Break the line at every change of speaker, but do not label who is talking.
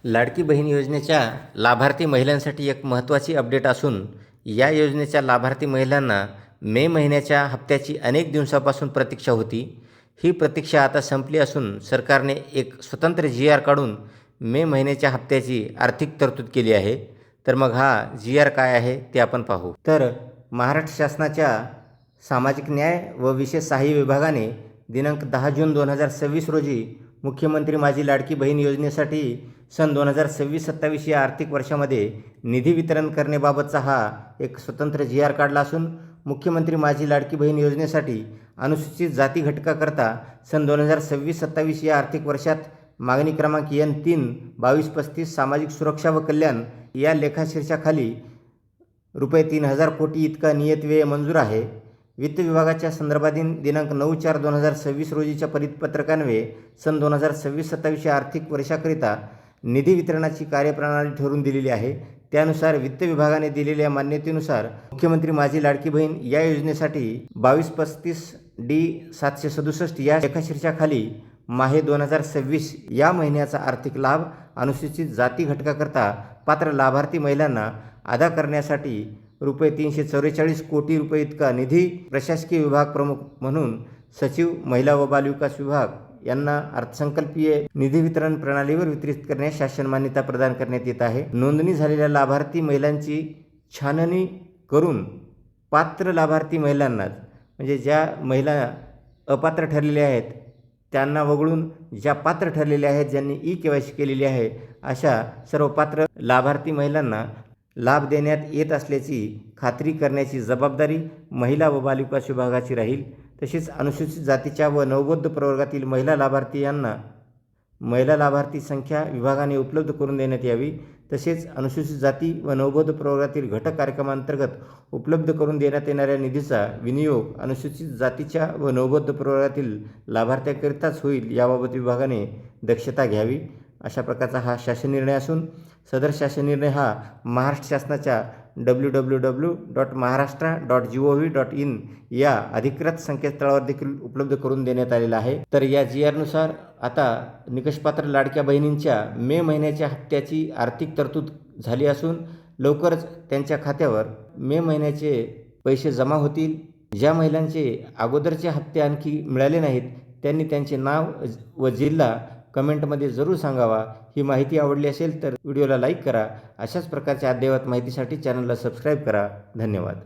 लाडकी बहीण योजनेच्या लाभार्थी महिलांसाठी एक महत्त्वाची अपडेट असून या योजनेच्या लाभार्थी महिलांना मे महिन्याच्या हप्त्याची अनेक दिवसापासून प्रतीक्षा होती. ही प्रतीक्षा आता संपली असून सरकारने एक स्वतंत्र GR काढून मे महिन्याच्या हप्त्याची आर्थिक तरतूद केली आहे. तर मग हा GR काय आहे ते आपण पाहू. तर महाराष्ट्र शासनाच्या सामाजिक न्याय व विशेष सहाय्य विभागाने दिनांक 10 जून 2026 रोजी मुख्यमंत्री माझी लाडकी बहीण योजनेसाठी सन 2026-27 या आर्थिक वर्षामध्ये निधी वितरण करण्याबाबतचा हा एक स्वतंत्र GR काढला असून मुख्यमंत्री माझी लाडकी बहीण योजनेसाठी अनुसूचित जाती घटकाकरता सन 2026-27 या आर्थिक वर्षात मागणी क्रमांक N3 2235 सामाजिक सुरक्षा व कल्याण या लेखाशीर्षाखाली रुपये 3000 कोटी इतका नियत व्यय मंजूर आहे. वित्त विभागाच्या संदर्भाधीन दिनांक 9/4/2026 रोजीच्या परिपत्रकान्वये सन 2026-27 या आर्थिक वर्षाकरिता निधी वितरणाची कार्यप्रणाली ठरवून दिलेली आहे. त्यानुसार वित्त विभागाने दिलेल्या मान्यतेनुसार मुख्यमंत्री माझी लाडकी बहीण या योजनेसाठी 2235D767 या लेखाशीर्षाखाली माहे 2026 या महिन्याचा आर्थिक लाभ अनुसूचित जाती घटकाकरता पात्र लाभार्थी महिलांना अदा करण्यासाठी रुपये 344 कोटी रुपये इतका निधी प्रशासकीय विभाग प्रमुख म्हणून सचिव महिला व बालविकास विभाग यांना अर्थसंकल्पीय निधी वितरण प्रणालीवर वितरित करण्यास शासन मान्यता प्रदान करण्यात येत आहे. नोंदणी झालेल्या लाभार्थी महिलांची छाननी करून पात्र लाभार्थी महिलांना म्हणजे ज्या महिला अपात्र ठरलेल्या आहेत त्यांना वगळून ज्या पात्र ठरलेल्या आहेत ज्यांनी KYC केलेली आहे अशा सर्व पात्र लाभार्थी महिलांना लाभ देण्यात येत असल्याची खात्री करण्याची जबाबदारी महिला व बालविकास विभागाची राहील. तसेच अनुसूचित जातीच्या व नवबौद्ध प्रवर्गातील महिला लाभार्थी यांना महिला लाभार्थी संख्या विभागाने उपलब्ध करून देण्यात यावी. तसेच अनुसूचित जाती व नवबौद्ध प्रवर्गातील घटक कार्यक्रमांतर्गत उपलब्ध करून देण्यात येणाऱ्या निधीचा विनियोग अनुसूचित जातीच्या व नवबौद्ध प्रवर्गातील लाभार्थ्यांकरिताच होईल याबाबत विभागाने दक्षता घ्यावी. अशा प्रकारचा हा शासन निर्णय असून सदर शासन निर्णय हा महाराष्ट्र शासनाच्या www.maharashtra.gov.in या अधिकृत संकेतस्थळावर देखील उपलब्ध करून देण्यात आलेला आहे. तर या GRनुसार आता निकषपात्र लाडक्या बहिणींच्या मे महिन्याच्या हप्त्याची आर्थिक तरतूद झाली असून लवकरच त्यांच्या खात्यावर मे महिन्याचे पैसे जमा होतील. ज्या महिलांचे अगोदरचे हप्ते आणखी मिळाले नाहीत त्यांनी त्यांचे नाव व जिल्हा कमेंटमध्ये जरूर सांगावा. ही माहिती आवडली असेल तर व्हिडिओला लाईक करा. अशाच प्रकारच्या अद्ययावत माहितीसाठी चॅनलला सबस्क्राईब करा. धन्यवाद.